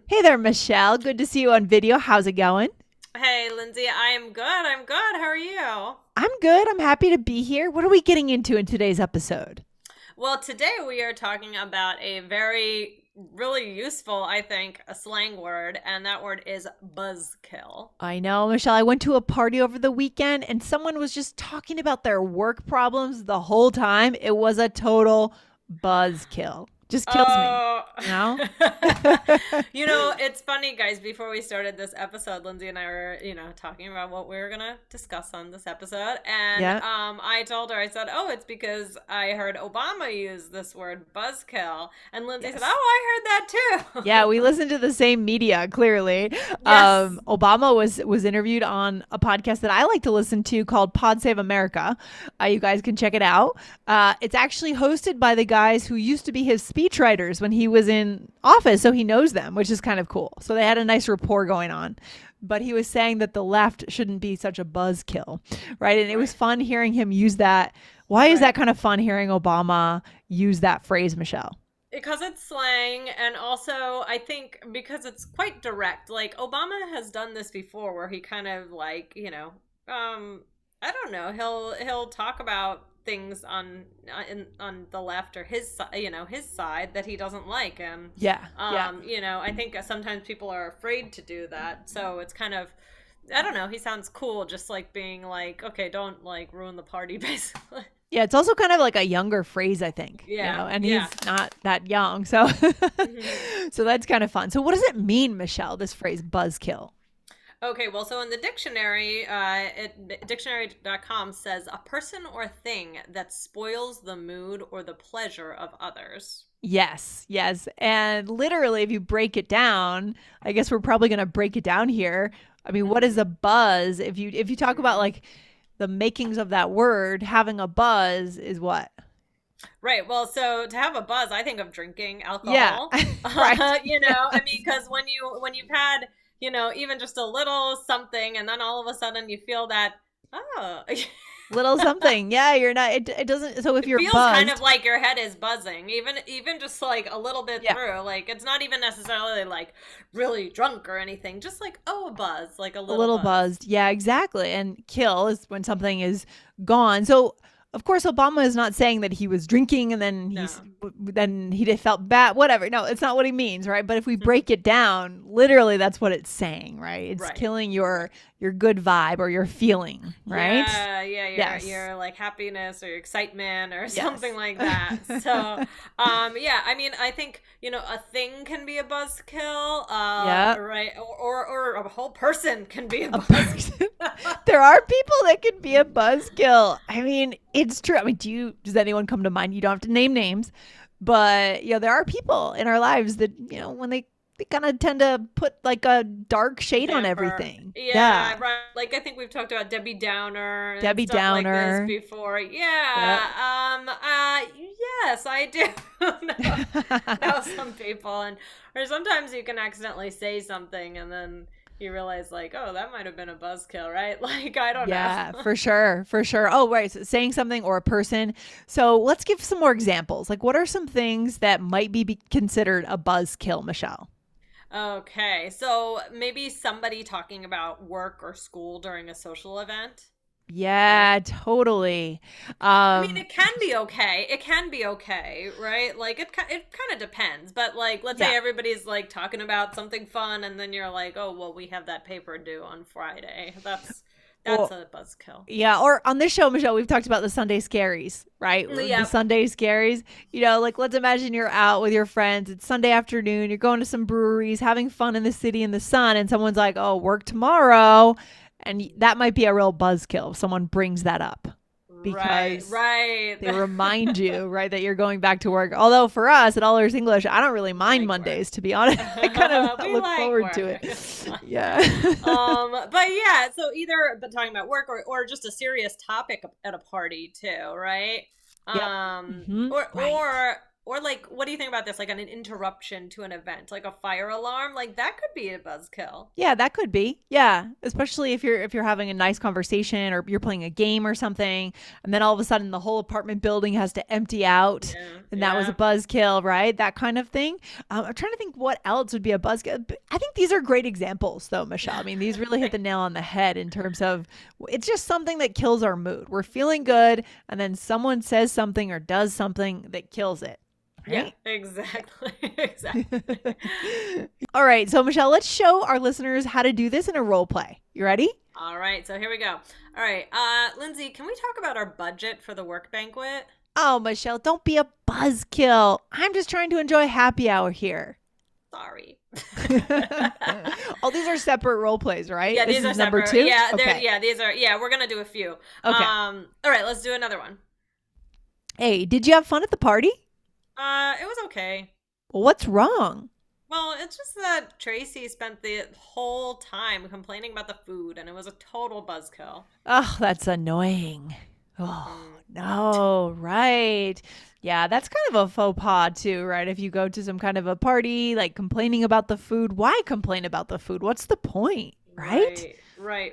Hey there, Michelle. Good to see you on video. How's it going? Hey, Lindsay, I'm good. I'm good. How are you? I'm good. I'm happy to be here. What are we getting into in today's episode? Well, today we are talking about a very, really useful, I think, a slang word, and that word is buzzkill. I know, Michelle. I went to a party over the weekend and someone was just talking about their work problems the whole time. It was a total buzzkill. Just kills me, Oh, you know? it's funny, guys. Before we started this episode, Lindsay and I were, talking about what we were gonna discuss on this episode, and Yeah. I told her, I said, "Oh, it's because I heard Obama use this word buzzkill," and Lindsay said, "Oh, Yes. I heard that Yeah, we too." listen to the same media, clearly. Yes. Obama was interviewed on a podcast that I like to listen to called Pod Save America. You guys can check it out. It's actually hosted by the guys who used to be his speechwriters when he was in office, so he knows them, which is kind of cool. So they had a nice rapport going on. But he was saying that the left shouldn't be such a buzzkill, right? And it was Right. fun hearing him use that. Why is that Right. kind of fun hearing Obama use that phrase, Michelle? Because it's slang, and also I think because it's quite direct. Like Obama has done this before, where he kind of like I don't know, he'll talk about things on the left or his side that he doesn't like, and Yeah, yeah. I think sometimes people are afraid to do that, so it's kind of. I don't know. He sounds cool, just like being like, okay, don't like ruin the party, basically. Yeah, it's also kind of like a younger phrase, I think, Yeah, and he's yeah. not that young. So Mhm. so that's kind of fun. So what does it mean, Michelle, this phrase buzzkill? Okay, well, so in the dictionary, dictionary.com says a person or thing that spoils the mood or the pleasure of others. Yes, yes. And literally if you break it down, I guess we're probably going to break it down here. I mean, what is Hmm. a buzz? If you talk about like the makings of that word, having a buzz is what? Right. Well, so to have a buzz, I think of drinking Yeah. alcohol. Right. I mean, because when you've had, even just a little something, and then all of a sudden you feel that, oh, Little something. Yeah, you're not it doesn't so if it you're feels kind of buzzed, like your head is buzzing, even just like a little bit yeah. through. Like it's not even necessarily like really drunk or anything, just like, oh, a buzz, like a A little little buzz. buzzed. Yeah, exactly. And kill is when something is gone. So, of course, Obama is not saying that he was drinking and No. then he just felt bad. Whatever. No, it's not what he means, right? But if we break it down, literally, that's what it's saying, right? It's Right. killing Right. your good vibe or your feeling, right? Yeah, Yes. your like happiness or your excitement or something Yes. like that. So, yeah, I mean, I think, a thing can be a buzzkill, Yeah. right, or a whole person can be a A buzzkill. person. There are people that can be a buzzkill. I mean, it's true. I mean, does anyone come to mind? You don't have to name names, but there are people in our lives that, when they kind of tend to put like a dark shade on Damper. everything. Yeah, Yeah. right. Like I think we've talked about Debbie Downer and Debbie stuff like this Downer. before. Yep. Yeah. Yes, I do know some people, and or sometimes you can accidentally say something and then you realize like, oh, that might have been a buzzkill, right? Like I don't know. Yeah, for sure. For sure. Oh, right. So saying something or a person. So let's give some more examples. Like, what are some things that might be considered a buzzkill, Michelle? Okay, so maybe somebody talking about work or school during a social event, right? Yeah, totally. I mean, Um, it can be okay. It can be okay, right? Like it kind of depends. But like, let's yeah. say everybody's like talking about something fun, and then you're like, oh, well, we have that paper due on Friday. That's Well, a buzzkill. yeah, or on this show, Michelle, we've talked about the Sunday scaries, right? The Yep. Sunday scaries. Like let's imagine you're out with your friends. It's Sunday afternoon. You're going to some breweries, having fun in the city in the sun, and someone's like, "Oh, work tomorrow," and that might be a real buzzkill if someone brings that up Right. because Right. they remind you, right, that you're going back to work. Although for us at All Ears English, I don't really We mind like work. Mondays, to be honest. I kind of We look like forward to work. it. It's fine. Yeah. But yeah, so either but talking about work or just a serious topic at a party too, right? Yep. Um, Hmm. or Right. or like, what do you think about this? Like an interruption to an event, like a fire alarm, like that could be a buzzkill. Yeah, that could be. Yeah, especially if you're having a nice conversation or you're playing a game or something, and then all of a sudden the whole apartment building has to empty out, Yeah, and that was a yeah. buzzkill, right? That kind of thing. I'm trying to think what else would be a buzzkill. I think these are great examples, though, Michelle. I mean, these really hit the nail on the head in terms of it's just something that kills our mood. We're feeling good, and then someone says something or does something that kills it. Yeah, Right? exactly. Exactly. All right. So, Michelle, let's show our listeners how to do this in a role play. You ready? All right, so here we go. All right, Lindsay, can we talk about our budget for the work banquet? Oh, Michelle, don't be a buzzkill. I'm just trying to enjoy happy hour here. Sorry. Oh, these are separate role plays, right? Yeah, This these are is number separate. two? Yeah, Okay. these are. Yeah, we're gonna do a few. Okay. All right, let's do another one. Hey, did you have fun at the party? It was okay. Well, what's wrong? Well, it's just that Tracy spent the whole time complaining about the food, and it was a total buzzkill. Oh, that's annoying. Oh, Mm. no, right. Yeah, that's kind of a faux pas too, right? If you go to some kind of a party, like complaining about the food, why complain about the food? What's the point, right? Right.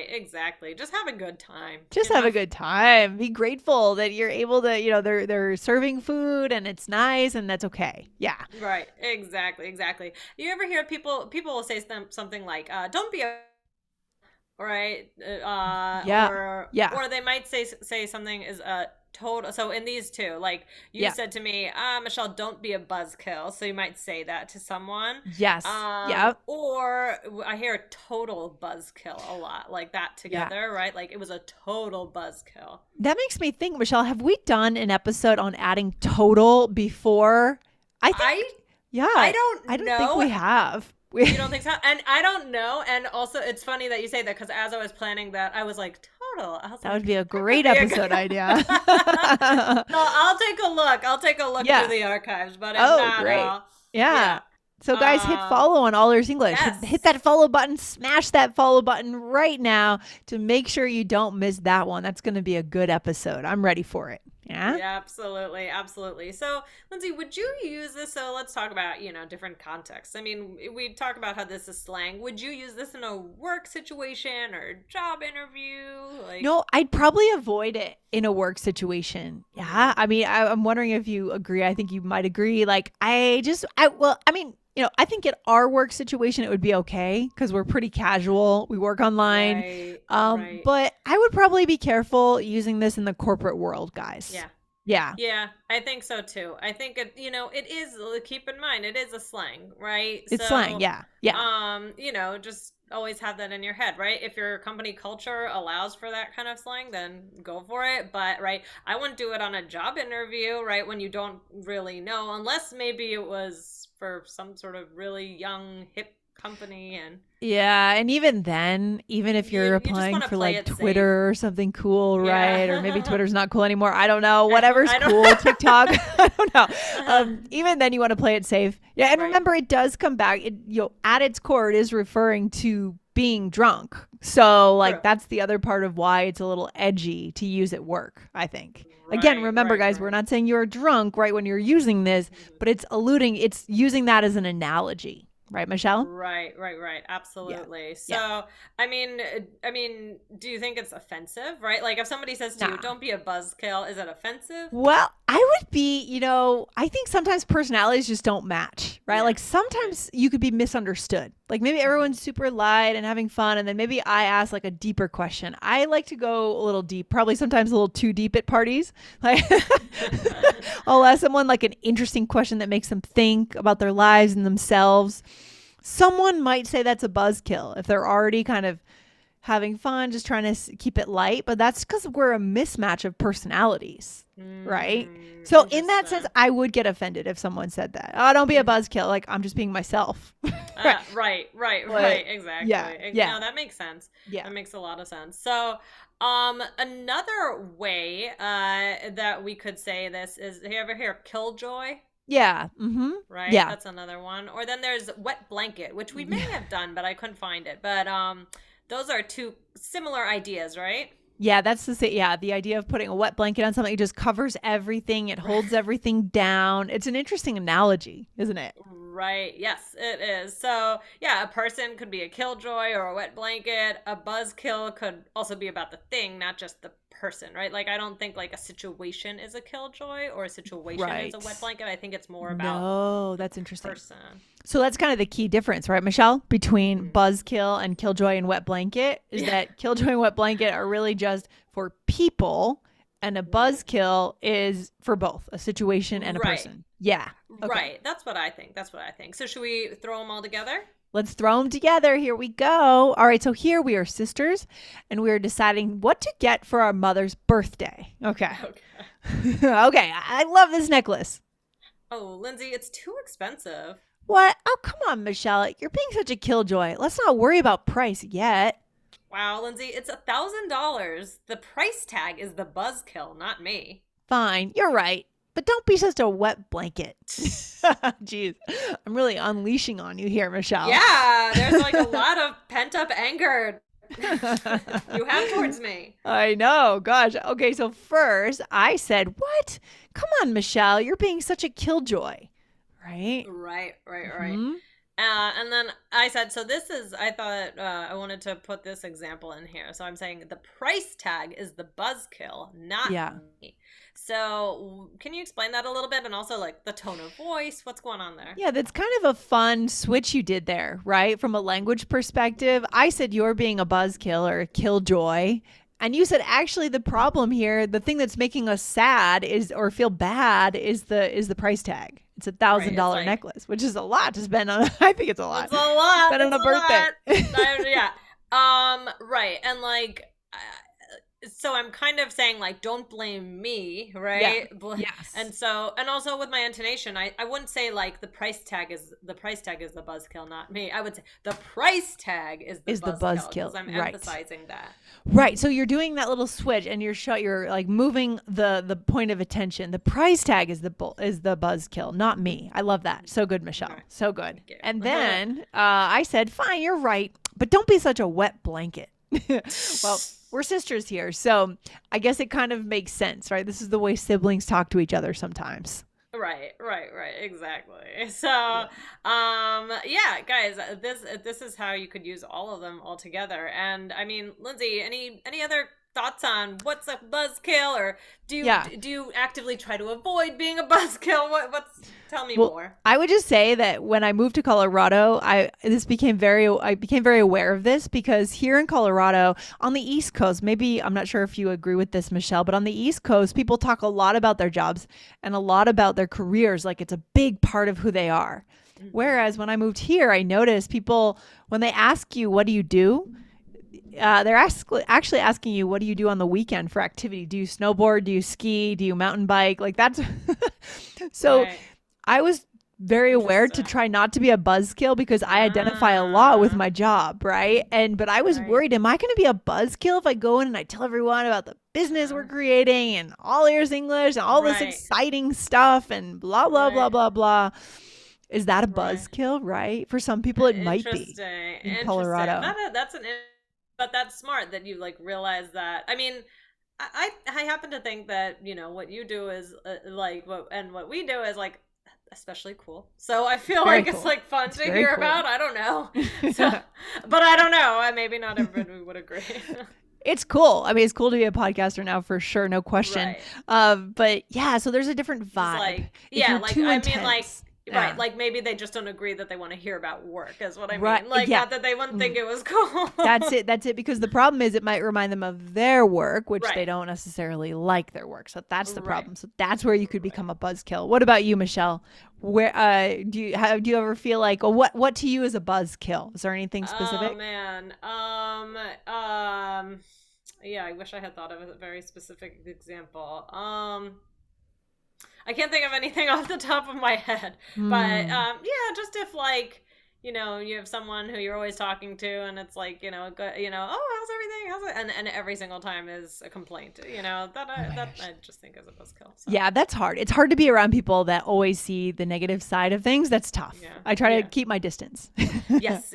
Exactly. Just have a good time. Just You have know? a good time. Be grateful that you're able to, they're serving food and it's nice and that's okay. Yeah. Right. Exactly. You ever hear people will say something like, "Don't be a," right? Yeah. Yeah. Or they might say something is a total. So in these two, like you Yeah. said to me, Michelle, don't be a buzzkill. So you might say that to someone. Yes. Yep. Or I hear total buzzkill a lot, like that Yeah. together, right? Like it was a total buzzkill. That makes me think, Michelle, have we done an episode on adding total before? I think, yeah. I don't I don't know. think we have. You don't think so? And I don't know. And also, it's funny that you say that because as I was planning that, I was like, total. I was That like, would be a that could great be a episode good- idea. No, I'll take a look. I'll take a look Yeah. through the archives. But if Oh, not, great. I'll- Yeah. So guys, hit Um, follow on All Ears English. yes. Hit that follow button, smash that follow button right now to make sure you don't miss that one. That's going to be a good episode. I'm ready for it. Yeah? Yeah, absolutely. So, Lindsay, would you use this? So let's talk about, different contexts. I mean, we talk about how this is slang. Would you use this in a work situation or job interview? Like, No, I'd probably avoid it in a work situation. Yeah. I mean, I'm wondering if you agree. I think you might agree. Like, I mean, I think in our work situation, it would be okay because we're pretty casual. We work online. right. But I would probably be careful using this in the corporate world, guys. Yeah. Yeah. Yeah, I think so too. I think it is, keep in mind, it is a slang, right? It's So, slang. Yeah. Yeah. just always have that in your head, right? If your company culture allows for that kind of slang, then go for it. But, right, I wouldn't do it on a job interview, right? When you don't really know, unless maybe it was for some sort of really young, hip company and Yeah, and even then, even if you're You just applying wanna for play like it safe. Twitter or something cool, Yeah. right? Or maybe Twitter's not cool anymore. I don't know. Whatever's I don't- cool, TikTok. I don't know. Even then, you want to play it safe. Yeah, and Right. remember, it does come back. At its core, it is referring to being drunk. So, like, True. that's the other part of why it's a little edgy to use at work, I think. Again, remember, guys, we're not saying you're drunk right when you're using this, but it's using that as an analogy. Right, Michelle? Right. Absolutely. So, I mean, do you think it's offensive, right? Like if somebody says to you, Nah. "Don't be a buzzkill," is it offensive? Well, I would be, I think sometimes personalities just don't match, right? Yeah. Like sometimes you could be misunderstood. Like maybe everyone's super light and having fun, and then maybe I ask like a deeper question. I like to go a little deep, probably sometimes a little too deep at parties. Like I'll ask someone like an interesting question that makes them think about their lives and themselves. Someone might say that's a buzzkill if they're already kind of having fun, just trying to keep it light. But that's because we're a mismatch of personalities, right? So in that sense, I would get offended if someone said that. Oh, don't be a buzzkill. Like I'm just being myself. Right. Exactly. Yeah. No, that makes sense. Yeah. That makes a lot of sense. So, another way that we could say this is, you ever hear killjoy? Yeah. Mm-hmm. Right? Yeah. That's another one. Or then there's wet blanket, which we may have done, but I couldn't find it. But those are two similar ideas, right? Yeah, that's the idea of putting a wet blanket on something, it just covers everything, it holds everything down. It's an interesting analogy, isn't it? Right. Yes, it is. So, yeah, a person could be a killjoy or a wet blanket. A buzzkill could also be about the thing, not just the person, right? Like, I don't think like a situation is a killjoy or a situation is Right. a wet blanket. I think it's more about No, the that's interesting. person. So that's kind of the key difference, right, Michelle, between Mhm. buzzkill and killjoy and wet blanket is Yeah. that killjoy and wet blanket are really just for people, and a Right. buzzkill is for both a situation and a Right. person. Yeah. Okay. Right. That's what I think. That's what I think. So, should we throw them all together? Let's throw them together. Here we go. All right. So here we are sisters, and we are deciding what to get for our mother's birthday. Okay. Okay. Okay. I love this necklace. Oh, Lindsay, it's too expensive. What? Oh, come on, Michelle. You're being such a killjoy. Let's not worry about price yet. Wow, Lindsay, it's $1,000. The price tag is the buzzkill, not me. Fine. You're right. But don't be such a wet blanket. Jeez. I'm really unleashing on you here, Michelle. Yeah, there's like a lot of pent up anger you have towards me. I know. Gosh. Okay. So first, I said, what? Come on, Michelle. You're being such a killjoy. Right? Right. Hmm. And then I said, so this is, I thought I wanted to put this example in here. So I'm saying the price tag is the buzzkill, not Yeah. me. So can you explain that a little bit? And also like the tone of voice, what's going on there? Yeah, that's kind of a fun switch you did there, right? From a language perspective, I said you're being a buzzkill or a killjoy. And you said actually the problem here, the thing that's making us sad is or feel bad is the price tag. It's Right. It's $1,000 like, necklace, which is a lot to spend on. I think it's a lot. it's a lot. Spend on It's a a lot. birthday. Yeah. Right. And like, so I'm kind of saying like, don't blame me, Yeah. right? Yes. And so, and also with my intonation, I wouldn't say like the price tag is the buzzkill, not me. I would say the price tag is the Is the buzzkill buzzkill, because I'm right? emphasizing that. Right. So you're doing that little switch, and you're like moving the point of attention. The price tag is the buzzkill, not me. I love that. So good, Michelle. Okay. So good. Thank you. And then I said, fine, you're right, but don't be such a wet blanket. Well, we're sisters here, so I guess it kind of makes sense, right? This is the way siblings talk to each other sometimes. Right, exactly. So, Yeah. yeah, guys, this is how you could use all of them all together. And I mean, Lindsay, any other thoughts on what's a buzzkill, or Yeah. do you actively try to avoid being a buzzkill? What's tell me Well, more. I would just say that when I moved to Colorado, I became very aware of this because here in Colorado, on the East Coast, maybe I'm not sure if you agree with this, Michelle, but on the East Coast, people talk a lot about their jobs and a lot about their careers, like it's a big part of who they are. Mhm. Whereas when I moved here, I noticed people when they ask you, "What do you do?" They're actually asking you, what do you do on the weekend for activity? Do you snowboard? Do you ski? Do you mountain bike? Like that's so Right. I was very aware to Interesting. try not to be a buzzkill because I identify a lot with Ah, my job, right? But I was right. worried, am I going to be a buzzkill if I go in and I tell everyone about the business we're Uh, creating and all ears English and all this right. exciting stuff and blah blah blah Right. blah blah. Is that a Right. buzzkill, right? For some people it might be Interesting. in Interesting. Colorado. That's but that's smart that you like realize that. I mean, I happen to think that what you do is like what we do is like especially cool. So I feel Very like it's cool. like fun It's to very hear cool. about. I don't know. So, but I don't know. Maybe not everybody would agree. It's cool. I mean, it's cool to be a podcaster now for sure, no question. Right. But yeah, so there's a different It's vibe. like, If yeah, you're like too I intense, mean, like yeah. right, like maybe they just don't agree that they want to hear about work. Is what I mean. Right, Like yeah. not that they wouldn't think Mm. it was cool. That's it. Because the problem is it might remind them of their work, which they Right. don't necessarily like their work. So that's the Right. problem. So that's where you could Right. become a buzzkill. What about you, Michelle? Where do you ever feel like, well, what to you is a buzzkill? Is there anything Oh specific? man. Yeah, I wish I had thought of a very specific example. I can't think of anything off the top of my head. But Hmm. yeah, just if like, you have someone who you're always talking to and it's like, oh, how's everything? How's it? And every single time is a complaint, that I just think is a buzzkill. So Yeah, that's hard. It's hard to be around people that always see the negative side of things. That's tough. yeah. I try to Yeah. keep my distance. Yes,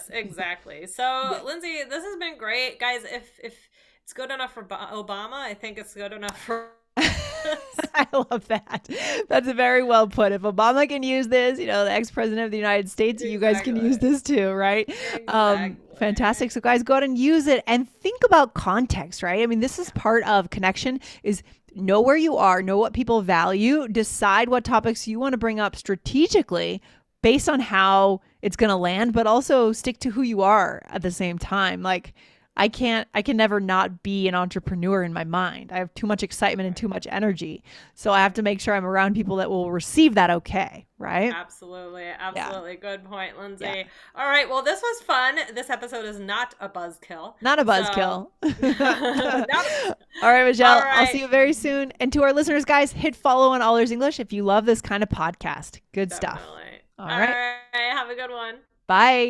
exactly. So, Lindsay, this has been great, guys. If it's good enough for Obama. I think it's good enough for I love that. That's very well put. If Obama can use this, the ex-president of the United States, you guys can use this too, right? Exactly. Fantastic. So guys, go out and use it and think about context, right? I mean, this is part of connection is know where you are, know what people value, decide what topics you want to bring up strategically based on how it's going to land, but also stick to who you are at the same time. Like, I can never not be an entrepreneur in my mind. I have too much excitement and too much energy. So I have to make sure I'm around people that will receive that okay, right? Absolutely. Absolutely. Yeah. Good point, Lindsay. Yeah. All right. Well, this was fun. This episode is not a buzzkill. Not a buzzkill. All right, Michelle. All right. I'll see you very soon. And to our listeners, guys, hit follow on All Ears English if you love this kind of podcast. Good stuff. All right. Have a good one. Bye.